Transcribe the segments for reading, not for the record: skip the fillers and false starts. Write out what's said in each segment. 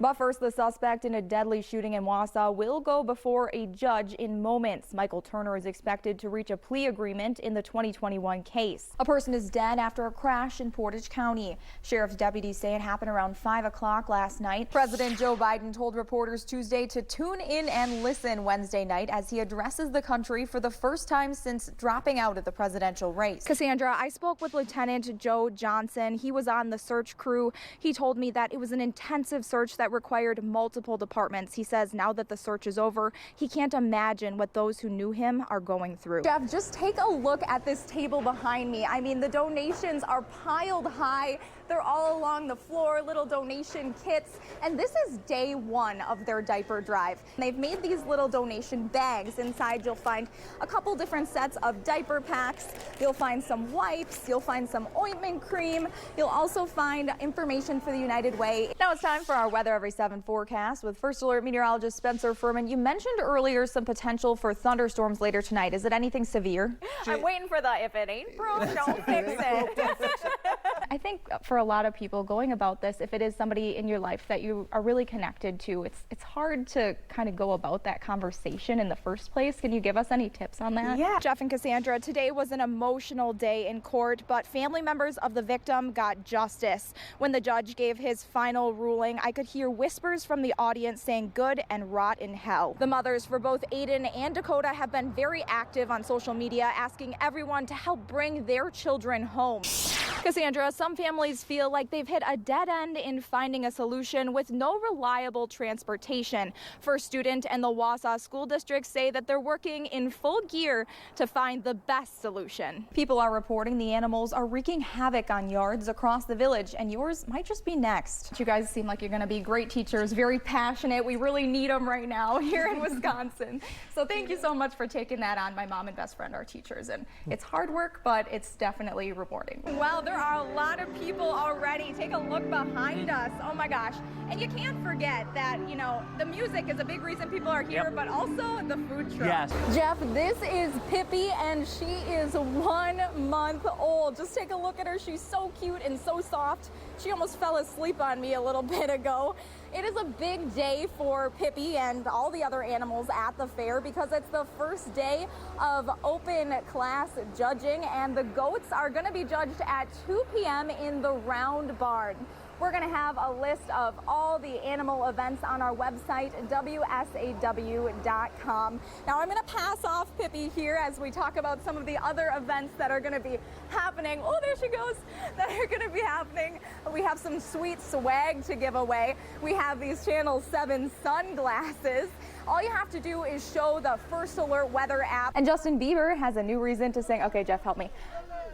But first, the suspect in a deadly shooting in Wausau will go before a judge in moments. Michael Turner is expected to reach a plea agreement in the 2021 case. A person is dead after a crash in Portage County. Sheriff's deputies say it happened around 5 o'clock last night. President Joe Biden told reporters Tuesday to tune in and listen Wednesday night as he addresses the country for the first time since dropping out of the presidential race. Cassandra, I spoke with Lieutenant Joe Johnson. He was on the search crew. He told me that it was an intensive search that required multiple departments. He says now that the search is over, he can't imagine what those who knew him are going through. Jeff, just take a look at this table behind me. I mean, the donations are piled high. They're all along the floor, little donation kits. And this is day one of their diaper drive. They've made these little donation bags. Inside, you'll find a couple different sets of diaper packs. You'll find some wipes. You'll find some ointment cream. You'll also find information for the United Way. Now it's time for our Weather Every 7 forecast with First Alert meteorologist Spencer Furman. You mentioned earlier some potential for thunderstorms later tonight. Is it anything severe? I'm waiting for the if it ain't broke, don't fix it. I think for a lot of people going about this, if it is somebody in your life that you are really connected to, it's hard to kind of go about that conversation in the first place. Can you give us any tips on that? Yeah. Jeff and Cassandra, today was an emotional day in court, but family members of the victim got justice. When the judge gave his final ruling, I could hear whispers from the audience saying good and rot in hell. The mothers for both Aiden and Dakota have been very active on social media, asking everyone to help bring their children home. Cassandra, some families feel like they've hit a dead end in finding a solution with no reliable transportation. First Student and the Wausau School District say that they're working in full gear to find the best solution. People are reporting the animals are wreaking havoc on yards across the village, and yours might just be next. You guys seem like you're going to be great teachers, very passionate. We really need them right now here in Wisconsin. So thank you so much for taking that on. My mom and best friend are teachers, and it's hard work, but it's definitely rewarding. Well, there are a lot of people already. Take a look behind us. Oh my gosh. And you can't forget that, you know, the music is a big reason people are here, but also the food truck. Yes. Jeff, this is Pippi, and she is 1 month old. Just take a look at her. She's so cute and so soft. She almost fell asleep on me a little bit ago. It is a big day for Pippi and all the other animals at the fair because it's the first day of open class judging, and the goats are going to be judged at 2 p.m. in the round barn. We're going to have a list of all the animal events on our website, WSAW.com. Now I'm going to pass off Pippi here as we talk about some of the other events that are going to be happening. Oh, there she goes. That are going to be happening. We have some sweet swag to give away. We have these Channel 7 sunglasses. All you have to do is show the First Alert weather app. And Justin Bieber has a new reason to sing. Okay, Jeff, help me.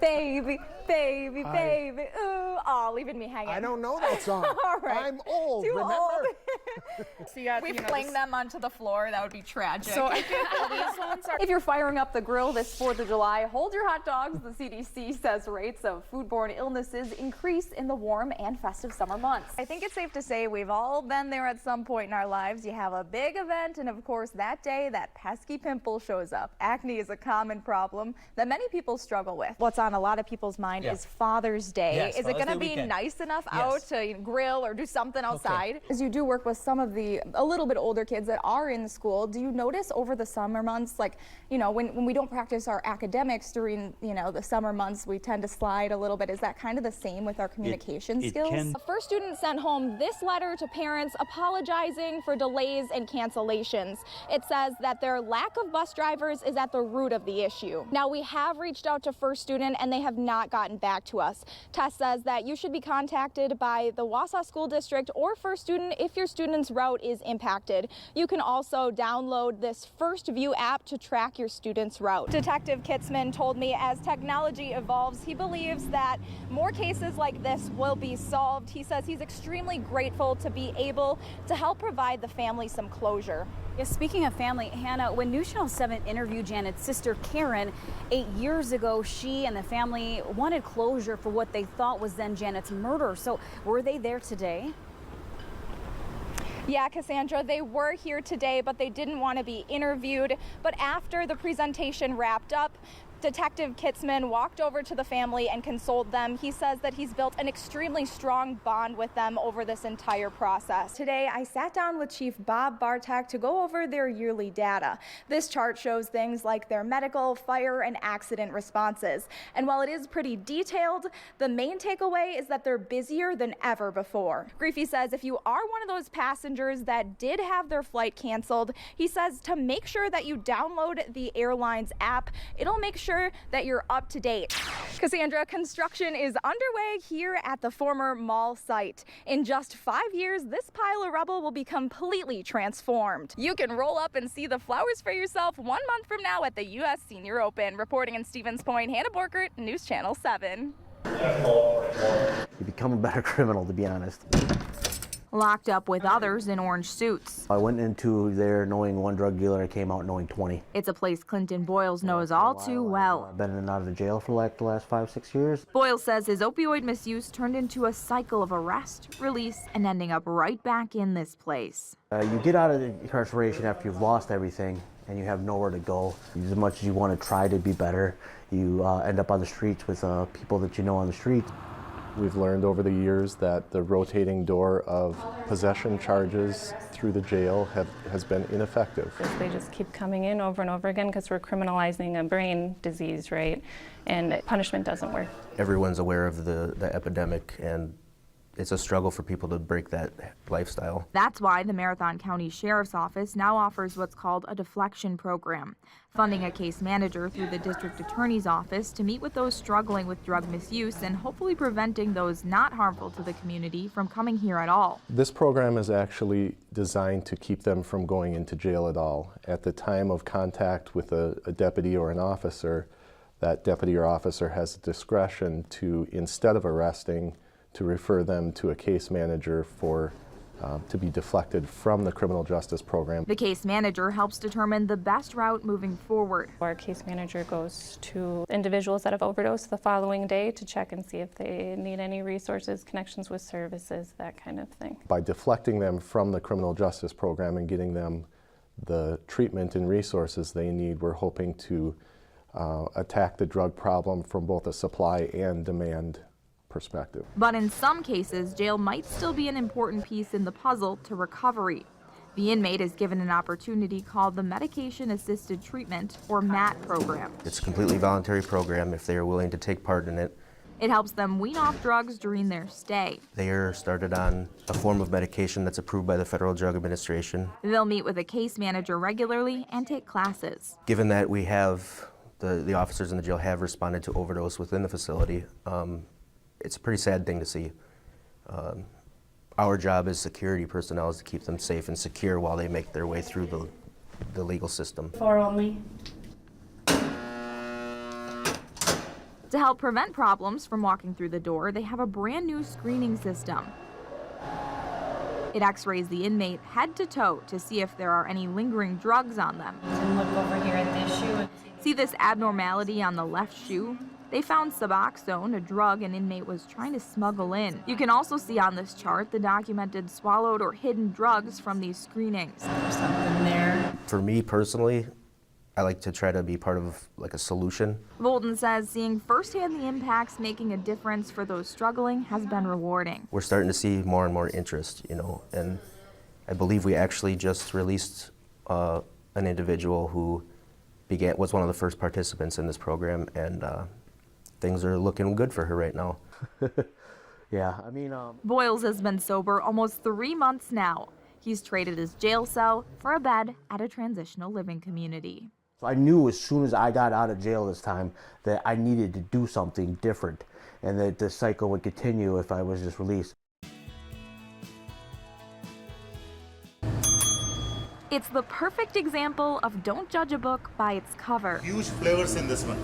Baby, baby, baby, ooh, oh, leaving me hanging. I don't know that song. All right. I'm old, Too remember? old. So you got, We fling them onto the floor, that would be tragic. So I think all these ones are... If you're firing up the grill this 4th of July, hold your hot dogs. The CDC says rates of foodborne illnesses increase in the warm and festive summer months. I think it's safe to say we've all been there at some point in our lives. You have a big event, and of course that day, that pesky pimple shows up. Acne is a common problem that many people struggle with. What's on a lot of people's mind is Father's Day. Yes, is it going to be weekend. nice enough out to grill or do something outside? Okay. As you do work with some of the a little bit older kids that are in school, do you notice over the summer months, like, you know, when we don't practice our academics during, you know, the summer months, we tend to slide a little bit. Is that kind of the same with our communication skills? The First Student sent home this letter to parents apologizing for delays and cancellations. It says that their lack of bus drivers is at the root of the issue. Now, we have reached out to First Student and they have not gotten back to us. Tess says that you should be contacted by the Wausau School District or First Student if your student's route is impacted. You can also download this First View app to track your student's route. Detective Kitzman told me as technology evolves, he believes that more cases like this will be solved. He says he's extremely grateful to be able to help provide the family some closure. Yeah, speaking of family, Hannah, when News Channel 7 interviewed Janet's sister Karen 8 years ago, she and the family wanted closure for what they thought was then Janet's murder. So were they there today? Yeah, Cassandra, they were here today, but they didn't want to be interviewed. But after the presentation wrapped up, Detective Kitzman walked over to the family and consoled them. He says that he's built an extremely strong bond with them over this entire process. Today, I sat down with Chief Bob Bartek to go over their yearly data. This chart shows things like their medical, fire, and accident responses. And while it is pretty detailed, the main takeaway is that they're busier than ever before. Griffey says if you are one of those passengers that did have their flight canceled, he says to make sure that you download the airline's app. It'll make sure that you're up to date. Cassandra, construction is underway here at the former mall site. In just 5 years, this pile of rubble will be completely transformed. You can roll up and see the flowers for yourself 1 month from now at the U.S. Senior Open. Reporting in Stevens Point, Hannah Borkert, News Channel 7. You become a better criminal, to be honest. Locked up with others in orange suits. I went into there knowing one drug dealer. I came out knowing 20. It's a place Clinton Boyles knows all too well. I've been in and out of the jail for like the last 5-6 years. Boyles says his opioid misuse turned into a cycle of arrest, release, and ending up right back in this place. You get out of the incarceration after you've lost everything and you have nowhere to go. As much as you want to try to be better, you end up on the streets with people that you know on the streets. We've learned over the years that the rotating door of possession charges through the jail has been ineffective. They just keep coming in over and over again because we're criminalizing a brain disease, right? And punishment doesn't work. Everyone's aware of the epidemic, and it's a struggle for people to break that lifestyle. That's why the Marathon County Sheriff's Office now offers what's called a deflection program, funding a case manager through the district attorney's office to meet with those struggling with drug misuse and hopefully preventing those not harmful to the community from coming here at all. This program is actually designed to keep them from going into jail at all. At the time of contact with a deputy or an officer, that deputy or officer has discretion to, instead of arresting, to refer them to a case manager to be deflected from the criminal justice program. The case manager helps determine the best route moving forward. Our case manager goes to individuals that have overdosed the following day to check and see if they need any resources, connections with services, that kind of thing. By deflecting them from the criminal justice program and getting them the treatment and resources they need, we're hoping to attack the drug problem from both a supply and demand perspective. But in some cases, jail might still be an important piece in the puzzle to recovery. The inmate is given an opportunity called the Medication Assisted Treatment, or MAT program. It's a completely voluntary program if they are willing to take part in it. It helps them wean off drugs during their stay. They are started on a form of medication that's approved by the Federal Drug Administration. They'll meet with a case manager regularly and take classes. Given that we have, the officers in the jail have responded to overdose within the facility, it's a pretty sad thing to see. Our job as security personnel is to keep them safe and secure while they make their way through the legal system. 4 only. To help prevent problems from walking through the door, they have a brand new screening system. It x-rays the inmate head to toe to see if there are any lingering drugs on them. And look over here at this shoe. See this abnormality on the left shoe? They found Suboxone, a drug an inmate was trying to smuggle in. You can also see on this chart the documented swallowed or hidden drugs from these screenings. There's something there. For me personally, I like to try to be part of like a solution. Volden says seeing firsthand the impacts making a difference for those struggling has been rewarding. We're starting to see more and more interest, and I believe we actually just released an individual who was one of the first participants in this program, and things are looking good for her right now. Yeah, I mean... Boyles has been sober almost 3 months now. He's traded his jail cell for a bed at a transitional living community. So I knew as soon as I got out of jail this time that I needed to do something different and that the cycle would continue if I was just released. It's the perfect example of don't judge a book by its cover. Huge flavors in this one.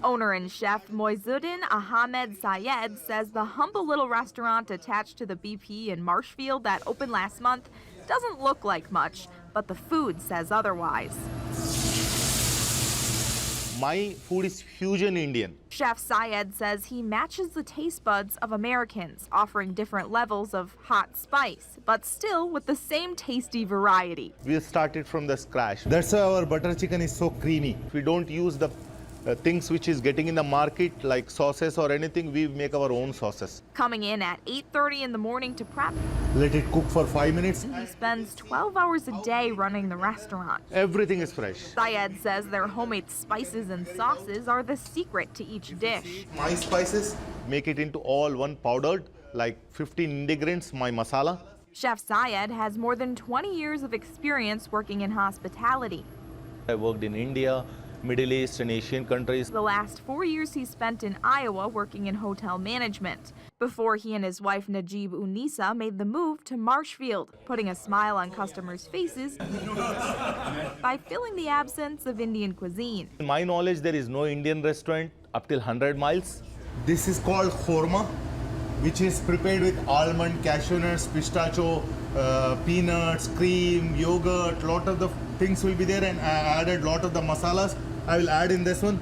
Owner and chef Moizuddin Ahmed Sayed says the humble little restaurant attached to the BP in Marshfield that opened last month doesn't look like much, but the food says otherwise. My food is fusion Indian. Chef Sayed says he matches the taste buds of Americans, offering different levels of hot spice, but still with the same tasty variety. We started from the scratch. That's why our butter chicken is so creamy. We don't use the things which is getting in the market like sauces or anything, we make our own sauces. Coming in at 8:30 in the morning to prep, Let it cook for 5 minutes. he spends 12 hours a day running the restaurant. Everything is fresh. Syed says their homemade spices and sauces are the secret to each dish. My spices, make it into all one powdered, like 15 ingredients, my masala. Chef Syed has more than 20 years of experience working in hospitality. I worked in India, Middle East and Asian countries. The last 4 years he spent in Iowa working in hotel management, before he and his wife Najib Unisa made the move to Marshfield, putting a smile on customers' faces by filling the absence of Indian cuisine. In my knowledge, there is no Indian restaurant up till 100 miles. This is called khorma, which is prepared with almond, cashew nuts, pistachio, peanuts, cream, yogurt. Lot of the things will be there, and I added lot of the masalas. I will add in this one.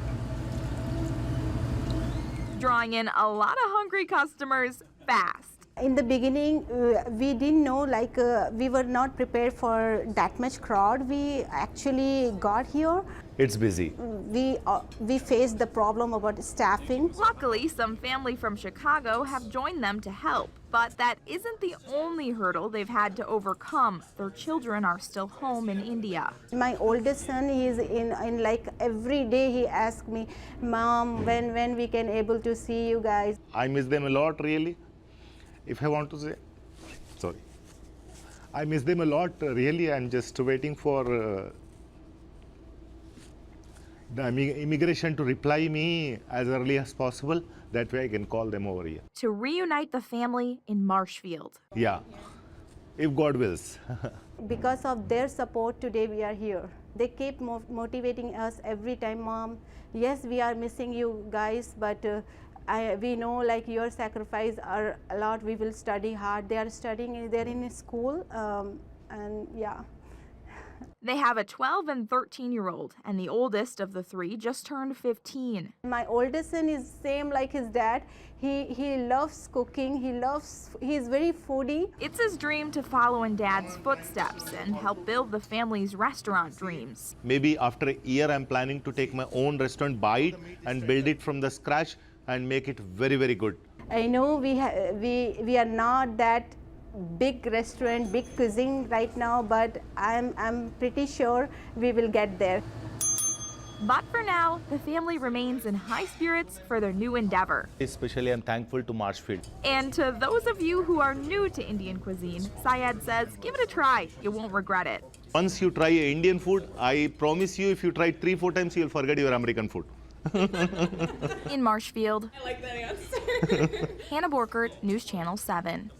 Drawing in a lot of hungry customers fast. In the beginning, we didn't know, we were not prepared for that much crowd. We actually got here. It's busy. We faced the problem about staffing. Luckily, some family from Chicago have joined them to help, but that isn't the only hurdle they've had to overcome. Their children are still home in India. My oldest son, he is in like every day he asks me, Mom, when we can able to see you guys. I miss them a lot, really. If I want to say, sorry. I miss them a lot, really. I'm just waiting for the immigration to reply me as early as possible. That way I can call them over here. To reunite the family in Marshfield. Yeah, if God wills. Because of their support, today we are here. They keep motivating us every time, Mom. Yes, we are missing you guys, but we know like your sacrifice are a lot. We will study hard. They are studying, they're in school, and yeah. They have a 12 and 13-year-old, and the oldest of the three just turned 15. My oldest son is same like his dad. He loves cooking. He's very foodie. It's his dream to follow in Dad's footsteps and help build the family's restaurant dreams. Maybe after a year, I'm planning to take my own restaurant, buy it, and build it from the scratch and make it very, very good. I know we are not that big restaurant, big cuisine right now, but I'm pretty sure we will get there. But for now, the family remains in high spirits for their new endeavor. Especially, I'm thankful to Marshfield. And to those of you who are new to Indian cuisine, Syed says, give it a try. You won't regret it. Once you try Indian food, I promise you, if you try 3-4 times, you'll forget your American food. In Marshfield. I like that answer. Hannah Borkert, News Channel 7.